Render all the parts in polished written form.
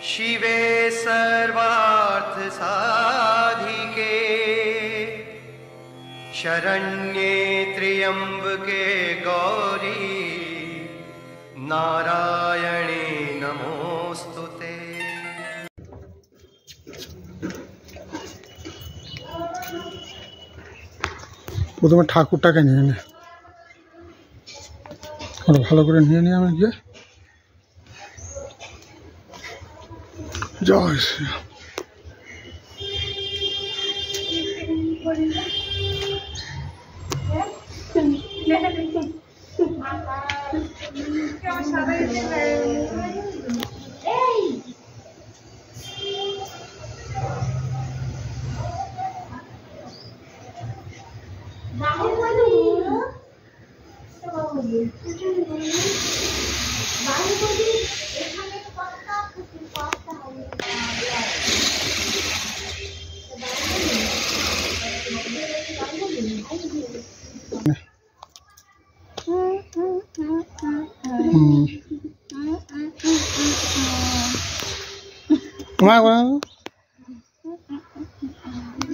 शिवे सर्वार्थ साधिके शरण्ये त्र्यंबके गौरी नारायणे नमोस्तुते। প্রথমে ঠাকুরটাকে নিয়ে নে, ভালো করে নিয়ে নিয়ে আমি গিয়ে জয় শ্রী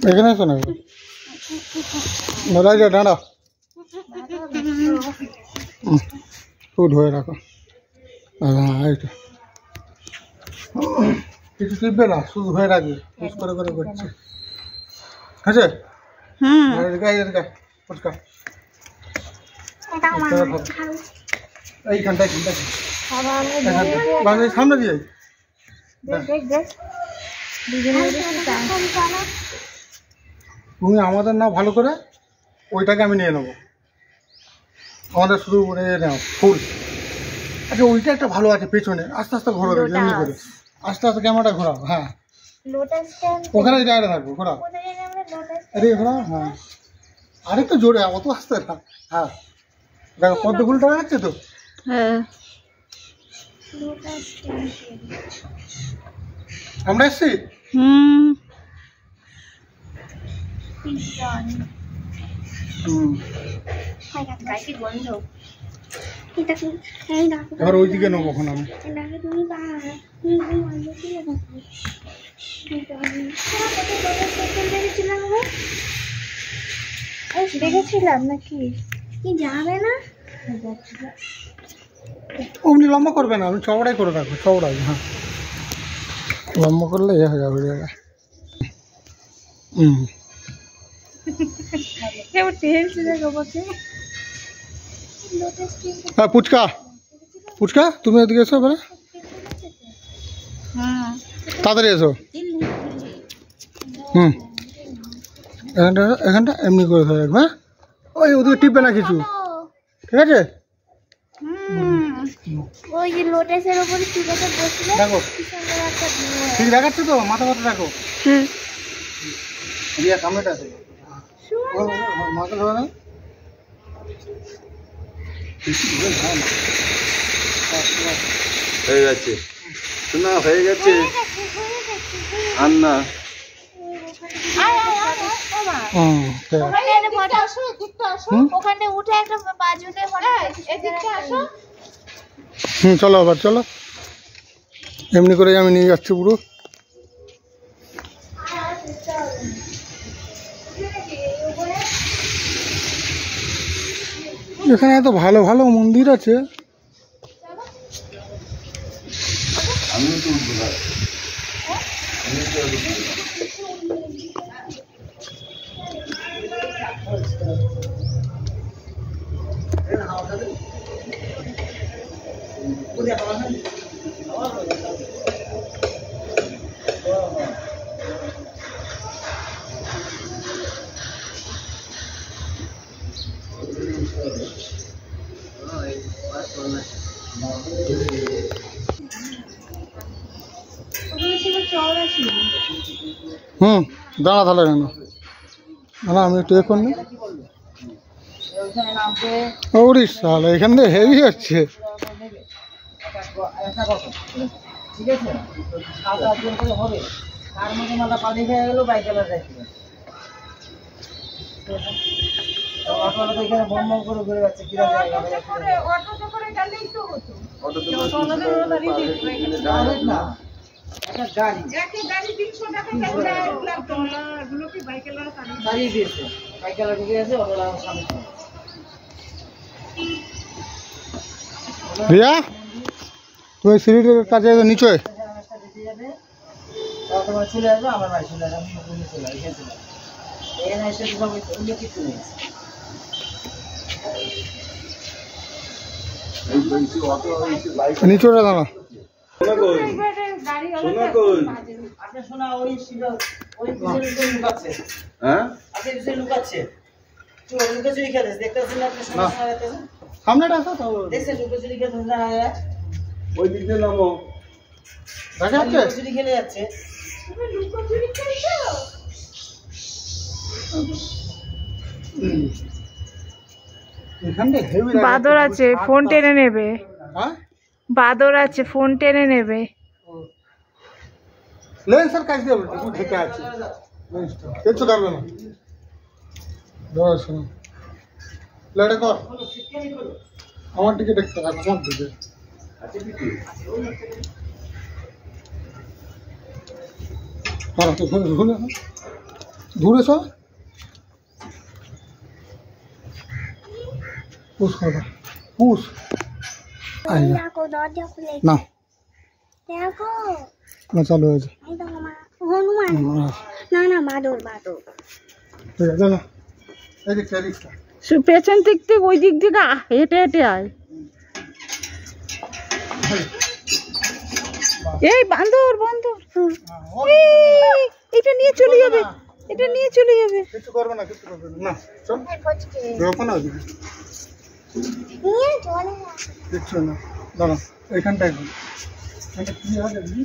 এখানে আসো না দাদা ডাঁড়া খুব ধরে রাখো। হ্যাঁ এইটা কিছু টিপবে না, শুধু ধরে রাখবে, পুশ করে করে করছে। আছে এইখানটায় সামনে দিয়ে তুমি আমাদের নাও ভালো করে, ওইটাকে আমি নিয়ে নেবো। আমাদের শুধু নাও ফুল। আচ্ছা ওইটা একটা ভালো আছে পেছনে, আস্তে আস্তে ঘোরো এমনি করে, আস্তে আস্তে ক্যামেরাটা ঘোরাও। হ্যাঁ ওখানে জায়গাটা থাকবো, ঘোরাও। আরে ঘোরাও। হ্যাঁ আরেকটু জোরে, অত আস্তে না। হ্যাঁ দেখো পদ্ম ফুলটা যাচ্ছে তো। হ্যাঁ আমরা এসছি। এবার ওইদিকে নেবো এখন আমি। দেখেছিলাম নাকি কি যাবে না, অমনি লম্বা করবে না, আমি চওড়াই করে রাখবো, চওড়াই। হ্যাঁ লম্বা করলে এ হয়ে যাবে জায়গা। হ্যাঁ পুচকা পুচকা তুমি এদিকে এসো, এবারে তাড়াতাড়ি এসো। এখানটা এমনি করে ধরে রাখবে। ওই ওদিকে টিপবে না কিছু, ঠিক আছে? ওই যে লোটাসের উপরে চুলাতে বসলে দেখো ঠিক দেখাচ্ছে তো, মাথা মাথা রাখো। সামনেটা আছে মাথা ধরে না, হয়ে যাচ্ছে শোনা, হয়ে গেছে। আর না চলো আবার চলো, এমনি করে আমি নিয়ে যাচ্ছি পুরো। এখানে এত ভালো ভালো মন্দির আছে। দাঁড়া তাহলে কেন না, আমি একটু এখন নি উড়িষ্যা এখান থেকে হেভি হচ্ছে। রিয়া তুমি সিঁড়ির কাছে নিচে তোমার চলে আসবে, আমার ভাই চলে আসবে, আমি ওখানে চলে আসবো, এখানে এসে সব অন্য কিছু নেই। নিচে দাঁড়া আপনার শোনা ওই ওই পিছনে লুকাচ্ছে, হ্যাঁ আপনি পিছনে লুকাচ্ছে, লুকোচুরি খেলেছে, দেখতেছেন না? আপনি শোনা শোনা যাচ্ছেন, সামনেটা আসো তো দেখছেন লুকোচুরি খেলতেছেন না? ওই দিক দিয়ে নামো। দেখা যাচ্ছে লুকোচুরি খেলে যাচ্ছে। এখানটা হেভি বাদর আছে, ফোন টেনে নেবে। হ্যাঁ বাদর আছে, ফোন টেনে নেবে। লেন্সের কাজ দিয়ে ঢেকে আছে কিচ্ছু করবে না ধরো শোনো লেটে কর আমার দিকে দেখতে হবে আমার দিকে ঘুরেছ পুষ করবা পুষ দেখো দরজা খুলে না দেখো না চালু হয়েছে এই দেখো মা হনুমান না না বাদর বাদর ঠিক আছে না এদিকটা এদিকটা পেছন দিক থেকে ওই দিক থেকে হেঁটে হেঁটে আয়। এই বান্দর বান্দর, এই, এটা নিয়ে চলে যাবে, এটা নিয়ে চলে যাবে। কিছু করবে না কিছু করবে না চল দেখো না ওদিকে নিয়ে চলে না কিচ্ছু না দাঁড়া এখানটা একদম এখানটা কি আছে বুঝলি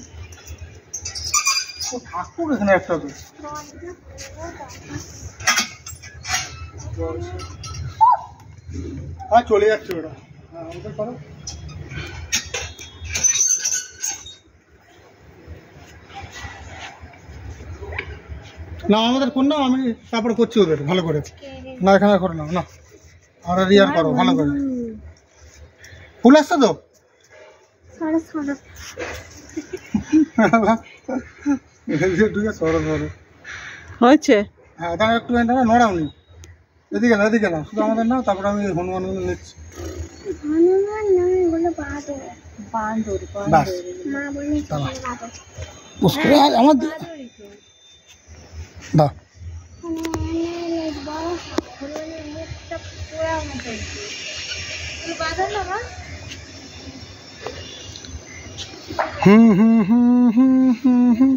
ও ঠাকুর এখানে একটা তো হ্যাঁ চলে যাচ্ছে ওটা হ্যাঁ ওটা করো না আমাদের কোন না আমি তারপরে করছি ওদের ভালো করে না এখানে করো না না আর রিয়ার করো ভালো করে ফুল আসছে তো সরো সরো সরো সরো হয়েছে। হ্যাঁ তাহলে একটু নড়াও নি এদিকে না শুধু আমাদের না তারপরে আমি হনুমান নিচ্ছি হনুমান না এগুলো বাদর বান্দর বাস মা বলে বাদর পুষ্করে আমার দা হনুমানের বড় হনুমানের মুখটা পুরা মতো বাদর না মা হুম হুম হুম হুম হুম হুম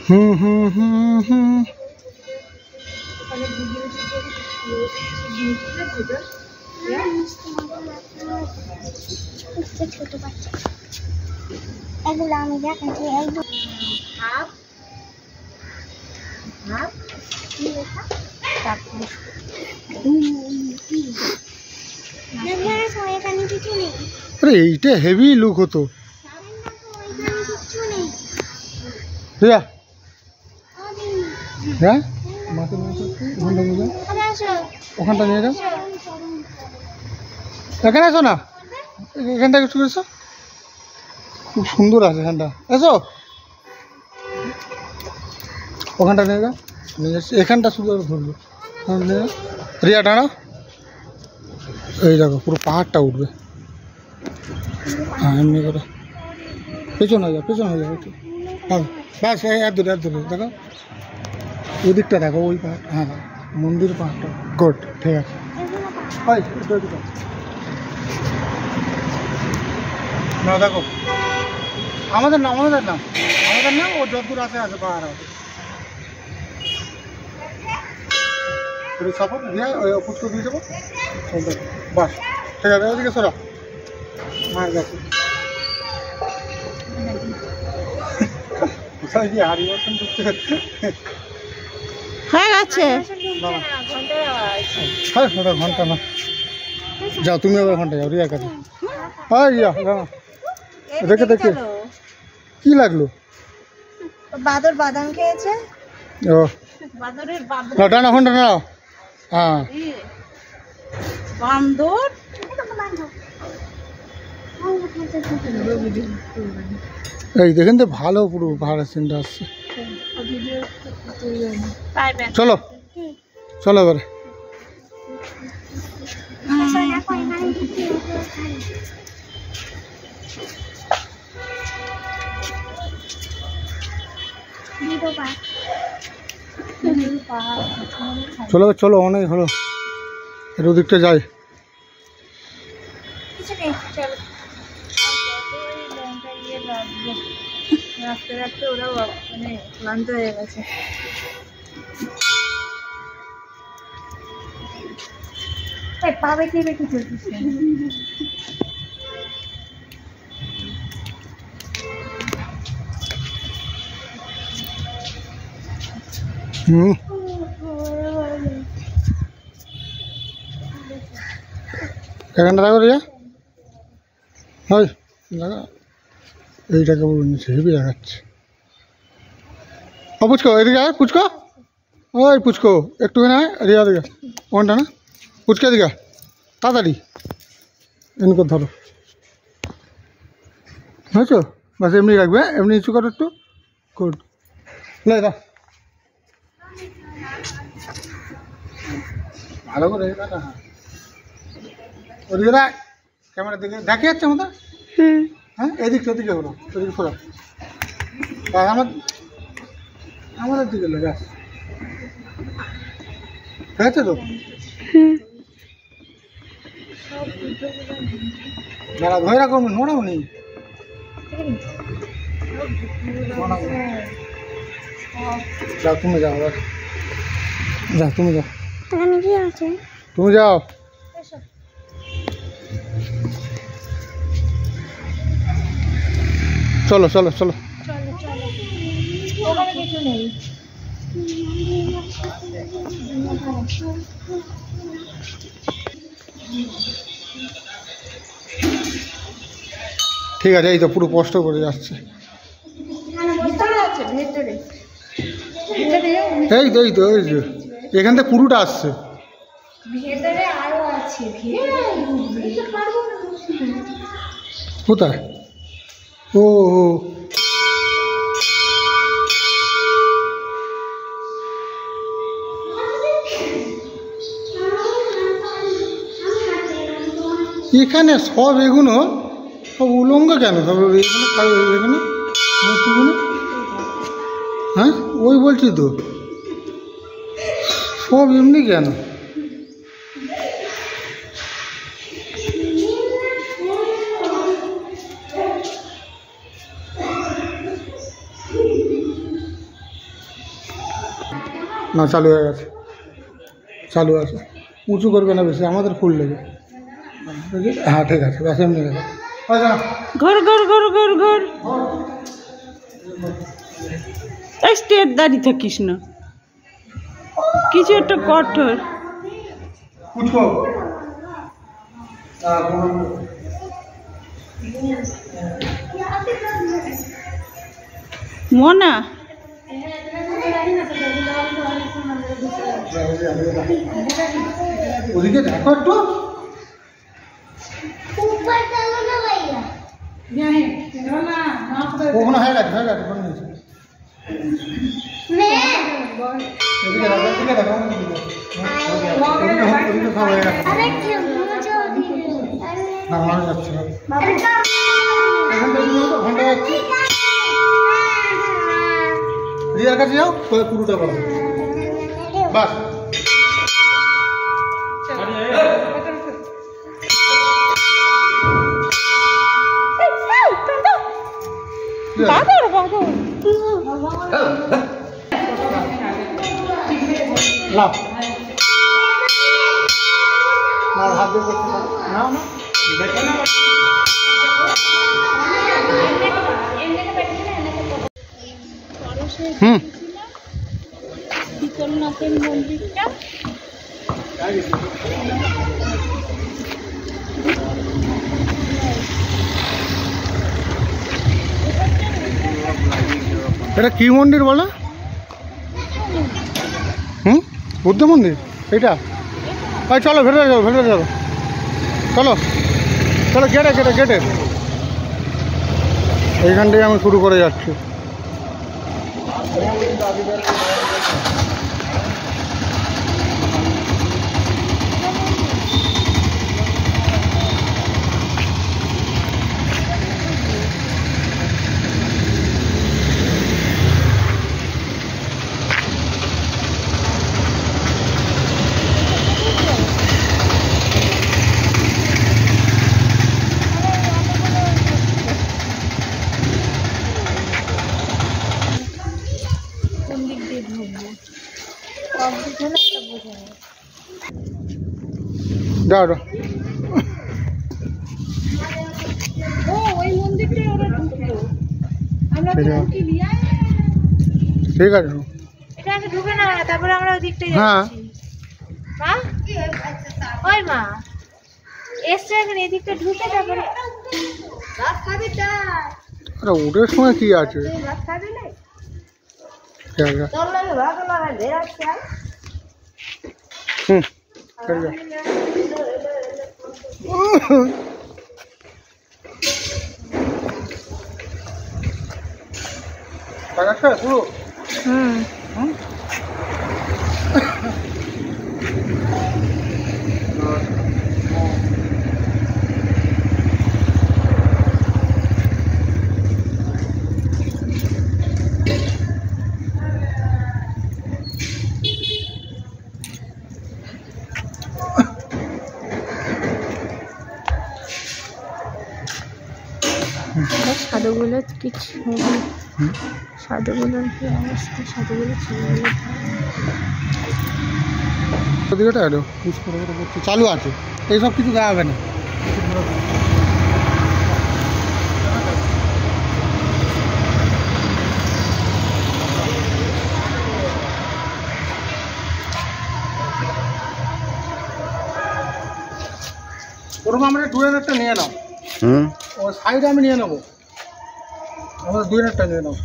হুম হুম হুম হুম ছোট বাচ্চা এগুলো আমি দেখাচ্ছি একদম এখানে কিছু নেই আরে এইটা হেভি লুক হতো এখানে কিচ্ছু নেই রিয়া হ্যাঁ মাকে নিয়ে ওখানটা নিয়ে যাও ওখানটা নিয়ে যাও এখানে এসো না এখানটা কিছু এসো খুব সুন্দর আছে এখানটা এসো ওখানটা নিয়ে যাও এখানটা শুধু ধরবে রিয়া ডানা এই দেখো পুরো পাহাড়টা উঠবে হ্যাঁ এমনি করে পেছন হয়ে যাও একটু হ্যাঁ ব্যাস এত দূরে দেখো ওদিকটা দেখো ওই পাহাড় হ্যাঁ মন্দির পাহাড়টা গুড ঠিক আছে না দেখো আমাদের না ও যতদূর আছে পাহাড় আছে সাপোর্ট দিয়ে ওই পুষ্প দিয়ে দেবো বাস ঠিক আছে ওদিকে সরা মার গেছে হারিয়ে হয়ে গেছে। হ্যাঁ ওটা ঘন্টা না যাও তুমি আবার ঘন্টা যাও রিয়া কাছে হ্যাঁ রিয়া দেখে কি লাগলো বাদর বাদাম খেয়েছে। ও বাদরের না টানা ঘন্টা না হ্যাঁ বান্দর এই দেখেন তো ভালো পুরো পাহাড়ের সিনটা আসছে। চলো চলো এবারে। চলো চলো অনেক হলো, এর ওদিকটা যাই। রাখতে রাখতে ওরা মানে ক্লান্ত হয়ে গেছে। পা বেঁকে বেঁকে চলছিস। এখানটা দেখো রিয়া, হয় লাগা এইটাকে নিচে হেবি দেখাচ্ছে। ও পুচকো এদিকে আয়, পুচকো ওই পুচকো একটুখানি আয় রিয়া দিকে, ওখানটা না পুচকে দিকে তাড়াতাড়ি এনকো ধরো। হয়েছো বাস এমনি রাখবে, এমনি নিচু করো একটু গুড। লে দা ভালো করে ওদিকে দেখ, ক্যামেরার দিকে দেখে যাচ্ছে আমাদের। হ্যাঁ এদিকে ওদিকে করো, ওদিকে ঘোরো আমাদের দিকে লেগে আস, ঠিক আছে তো? যারা ধরে রাখো নোড়াও নেই, যাও তুমি যাও, যাও তুমি যাও, তুমি যাও। চলো চলো চলো কিছু নেই। ঠিক আছে, এই তো পুরো কষ্ট করে যাচ্ছে। এই তো এই তো এই যে এখান থেকে পুরোটা আসছে। ভেতরে আরো আছে, কোথায়? ও এখানে সব এগুলো সব উলঙ্গ কেন? সব এখানে মূর্তিগুলো, হ্যাঁ ওই বলছি তো সব এমনি কেন? না চালু হয়ে গেছে, চালু আছে। উঁচু করবে না বেশি, আমাদের ফুল লেগে। হ্যাঁ ঠিক আছে, ব্যাস এমনি গেছে। ঘর ঘর ঘর ঘর ঘর স্টেট দাঁড়িয়ে থাকিস না, কিছু একটা কঠোর। মনা ওদিকে দেখো একটু, ওখানে হয়ে গেছে হয়ে গেছে করে নিয়েছে। এদিকে দেখো এদিকে দেখো, ওদিকে সব হয়ে গেছে। না মানুষ যাচ্ছে না, এখান থেকে ঘন্টা যাচ্ছি। রিয়ার কাছে যাও, পুরোটা বলো বাস। বাদর বাদর লাভ না, হাত দিয়ে করতে পারো না, না দেখো না। শীতলনাথের মন্দিরটা এটা কি মন্দির বলো? বুদ্ধ মন্দির এটা? চলো ভেতরে যাবো, ভেতরে যাবো, চলো চলো গেটে গেটে গেটে এইখানটাই আমি শুরু করে যাচ্ছি। যাও যাও। ওই মন্দিরটাই ওরা ঢুকলো। আমরা তো ঢুকি দিয়া ঠিক আছে। এটা আগে ঢুকে না, তারপরে আমরা ওই দিকটাই হ্যাঁ। যাচ্ছি। মা, ওই মা এসছে এখন এদিকটা ঢুকে, তারপরে ভাত খাবি তা আরে ওটার সময় কি আছে? ভাত খাবি না ঠিক আছে। তোর লাগে ভাত লাগা ঢের আছে। হুম, ঠিক আছে। টাকা পুরো সাধুগুলো কি সাধুগুলোর কি অবস্থা, সাধুগুলো ছেলেগুলো ওদিকে এলো চালু আছে, এইসব কিছু দেওয়া হবে না। ওরকম আমরা 2000টা নিয়ে নাও। ও সাইডে আমি নিয়ে নেবো, আমরা 2000টা নিয়ে নেবো।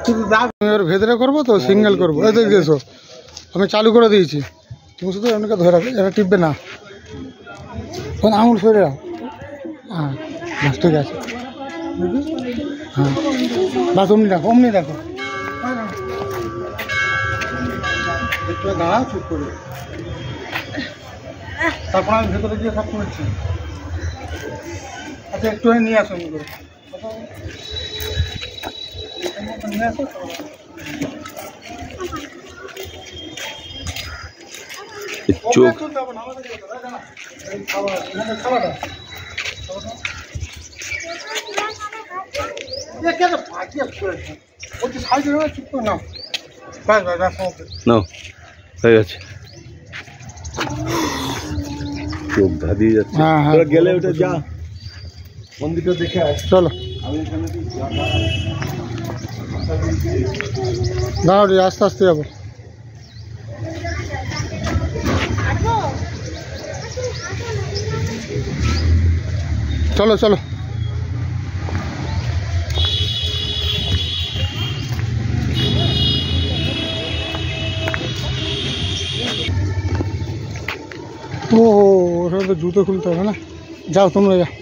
শুধু দাগ এর ভেতরে করবো তো সিঙ্গেল করবো। এই দেখ এসো, আমি চালু করে দিয়েছি, তুমি শুধু এমনিকে ধরে রাখো, এটা টিপবে না। তখন আঙুল সরে রাখো। হ্যাঁ বাস ঠিক আছে। হ্যাঁ বাস অমনি রাখো, অমনি রাখো। একটু দাঁড়াও চুপ করে, তারপর আমি ভেতরে গিয়ে সব করেছি। আচ্ছা একটু নিয়ে আসো এমনি করে, নিয়ে আসো। চোখ নাও হয়ে গেছে, চোখ ধাঁধিয়ে যাচ্ছে। হ্যাঁ হ্যাঁ তোরা গেলে ওটা যা মন্দিরটা দেখে আস। চলো দাঁড়াও রে, আস্তে আস্তে যাবো। চলো চলো। ও ওটা তো জুতো খুলতে হবে না। যাও তোমরা যাও।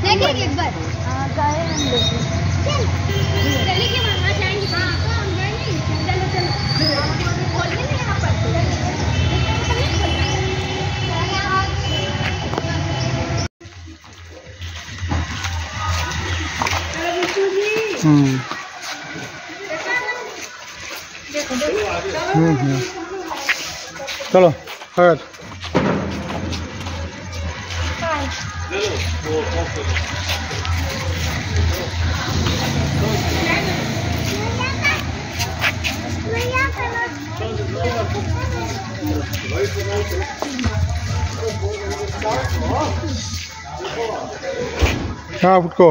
देखेंगे एक बार। गए हम लोग, चलेंगे मामा जाएंगे। हाँ तो हम जाएंगे, चलो चलो बोलिए ना यहाँ पर। चलो হ্যাঁ হ্যাঁ ফুটকো